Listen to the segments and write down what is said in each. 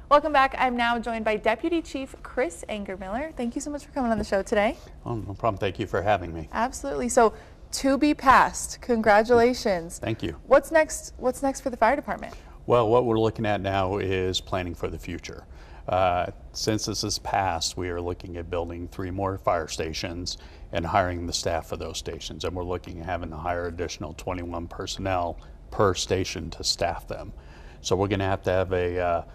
Welcome back. I'm now joined by Deputy Chief Chris Angermiller. Thank you so much for coming on the show today. Oh, no problem. Thank you for having me. Absolutely. So, to be passed. Congratulations. Thank you. What's next? What's next for the fire department? Well, what we're looking at now is planning for the future. Since this is passed, we are looking at building 3 more fire stations and hiring the staff for those stations. And we're looking at having to hire additional 21 personnel per station to staff them. So we're going to have a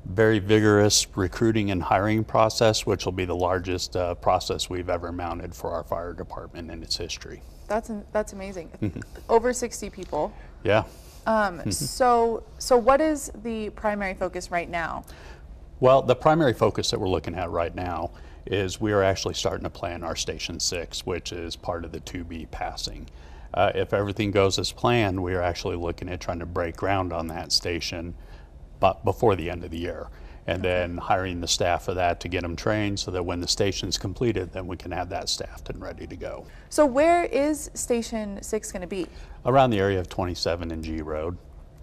very vigorous recruiting and hiring process, which will be the largest process we've ever mounted for our fire department in its history. That's amazing. Over 60 people. Yeah. So what is the primary focus right now? Well, the primary focus that we're looking at right now is we are actually starting to plan our Station 6, which is part of the 2B passing. If everything goes as planned, we are actually looking at trying to break ground on that station but before the end of the year, and then hiring the staff for that to get them trained so that when the station's completed, then we can have that staffed and ready to go. So where is Station 6 going to be? Around the area of 27 and G Road.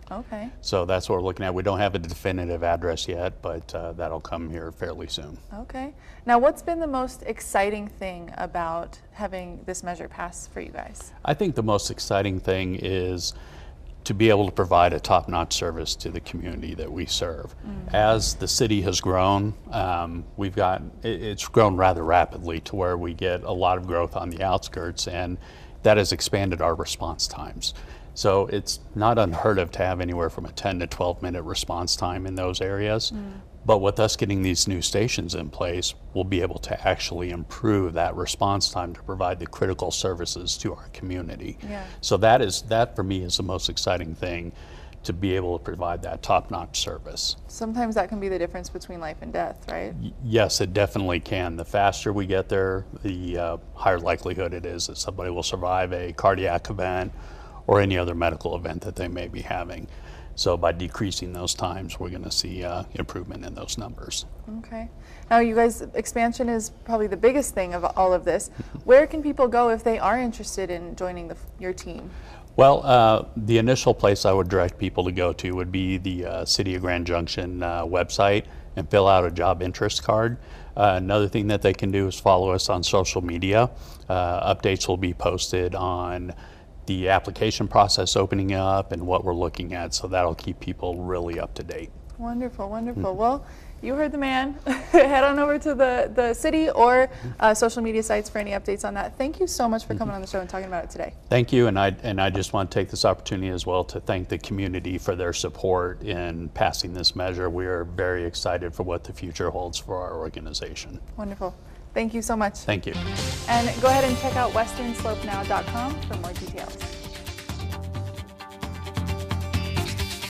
Okay. So that's what we're looking at. We don't have a definitive address yet, but that'll come here fairly soon. Okay. Now, what's been the most exciting thing about having this measure pass for you guys? I think the most exciting thing is to be able to provide a top-notch service to the community that we serve. As the city has grown, it's grown rather rapidly to where we get a lot of growth on the outskirts, and that has expanded our response times. So it's not unheard of to have anywhere from a 10 to 12 minute response time in those areas. But with us getting these new stations in place, we'll be able to actually improve that response time to provide the critical services to our community. Yeah. So that for me is the most exciting thing, to be able to provide that top-notch service. Sometimes that can be the difference between life and death, right? Yes, it definitely can. The faster we get there, the higher likelihood it is that somebody will survive a cardiac event or any other medical event that they may be having. So by decreasing those times, we're going to see improvement in those numbers. Okay. Now, you guys, expansion is probably the biggest thing of all of this. Where can people go if they are interested in joining your team? Well, the initial place I would direct people to go to would be the City of Grand Junction website and fill out a job interest card. Another thing that they can do is follow us on social media. Updates will be posted on the application process opening up and what we're looking at, so that'll keep people really up to date. Wonderful, wonderful. Well, you heard the man. Head on over to the city or social media sites for any updates on that. Thank you so much for coming on the show and talking about it today. Thank you, and I just want to take this opportunity as well to thank the community for their support in passing this measure. We are very excited for what the future holds for our organization. Wonderful. Thank you so much. Thank you. And go ahead and check out westernslopenow.com for more details.